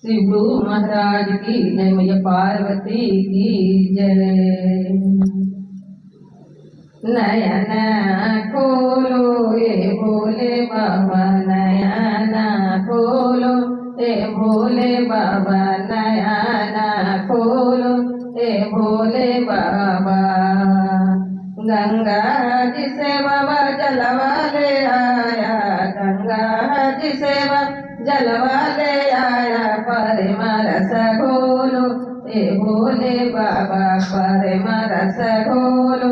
शिवगुरु महाराज की जय, मैया पार्वती की जय। नयन खोलो ये भोले बाबा, नयन खोलो ये भोले बाबा, नयन खोलो ये भोले बाबा। गंगा जी से बाबा जलवा ले आया, गंगा जी से जलवा ले आया, परम रस घोलो ए भोले बाबा, परम रस घोलो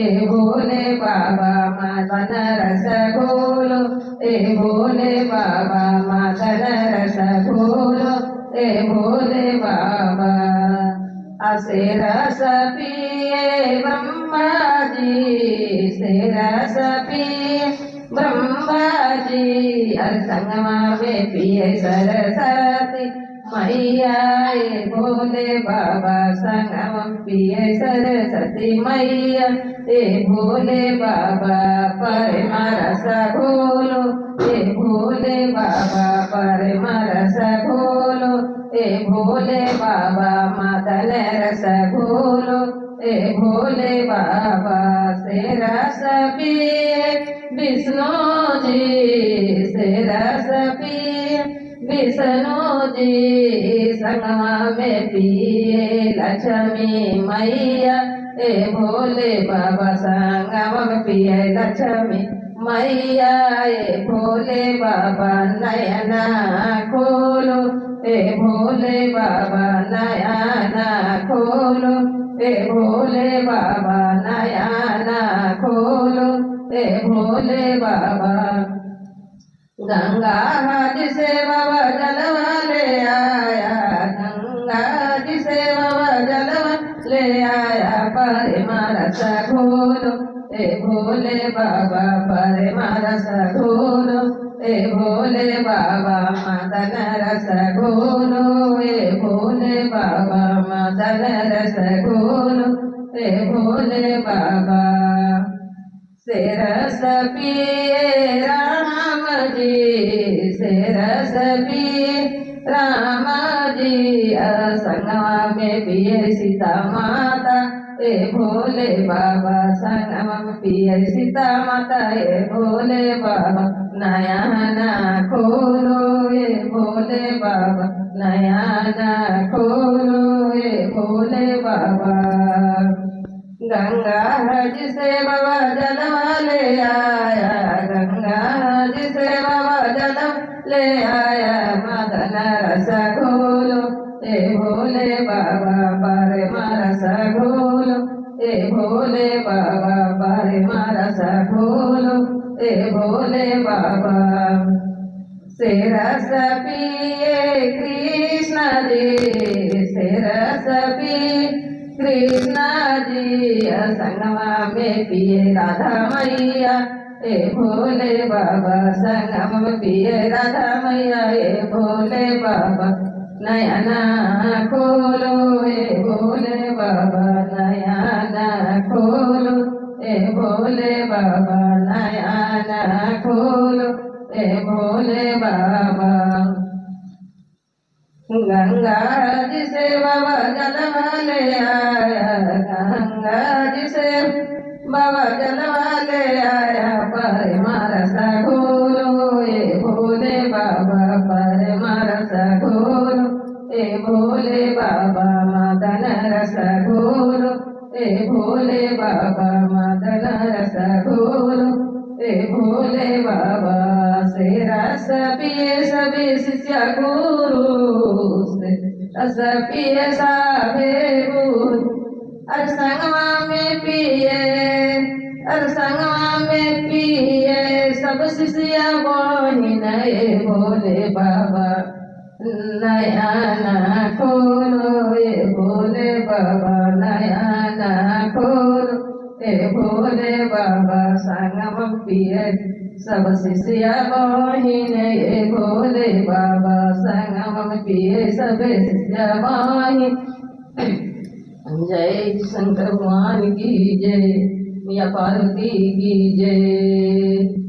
ए भोले बाबा, मदन रस घोलो ए भोले बाबा, मदन रस घोलो ए भोले बाबा। असे रस पिए ब्रह्मा जी, से रस पिए ब्रह्मा जी, संगमा में पिए सरस्वती मैया, ये भोले बाबा संगम पिए सरस्वती मैया, ये भोले बाबा परम रस घोलो ये भोले बाबा, परम रस घोलो ए भोले बाबा, मदन रस घोलो ए भोले बाबा। से रस पिए विष्णु जी, से रस पिए विष्णु जी, संगमा में पिए लक्ष्मी मैया, ए भोले बाबा संगमा में पिए लक्ष्मी मैया, ए भोले बाबा नयना खोलो ए भोले बाबा, नयना खोलो ए भोले बाबा, नयना खोलो ए भोले बाबा। गंगा जी से बाबा जलवा ले आया, गंगा जी से बाबा जलवा ले आया, परम रस घोलो ए भोले बाबा, परम रस घोलो ए भोले बाबा, मदन रस घोलो ए भोले बाबा, मदन रस घोलो ए भोले बाबा। से रस पिए राम जी, से रस पिए राम जी, संगमा में पिए सीता माता, ए भोले बाबा संगमा में पिए सीता माता, ए भोले बाबा नयना खोलो ए भोले बाबा, नयना खोलो ए भोले बाबा। गंगा जी से बाबा जलवा ले आया, गंगा जी से बाबा जलवा ले आया, मदन रस घोलो ए भोले बाबा, परम रस घोलो ए भोले बाबा, परम रस घोलो ए भोले बाबा। से रस पिए कृष्ण जी, से रस पिए कृष्ण जी, संगमा में पिए राधा मैया, ए भोले बाबा संगम में पिए राधा मैया, ए भोले बाबा नयना खोलो ए भोले बाबा, नयना खोलो ए भोले बाबा, नयना खोलो ए भोले बाबा। गंगा जी से बाबा जलवा ले आया, गंगा जी से बाबा जलवा ले आया, परम रस घोलो ए भोले बाबा, परम रस घोलो ए भोले बाबा, मदन रस घोलो ए भोले बाबा, मदन रस घोलो ए भोले बाबा। से रस पिए सभी शिष्य गुरु, से रस पिए साबे गुरु, अर संगमा में पिए, अर संगमा में पिए सब शिष्य बहिन, ए भोले बाबा नयना खोलो ए भोले बाबा, नयना खोलो ए भोले बाबा, संगम पिए सब शिष्य बहिन, ए भोले बाबा संगम पिए सब शिष्य बहिन। जय शंकर भगवान की जय, मैया पार्वती की जय।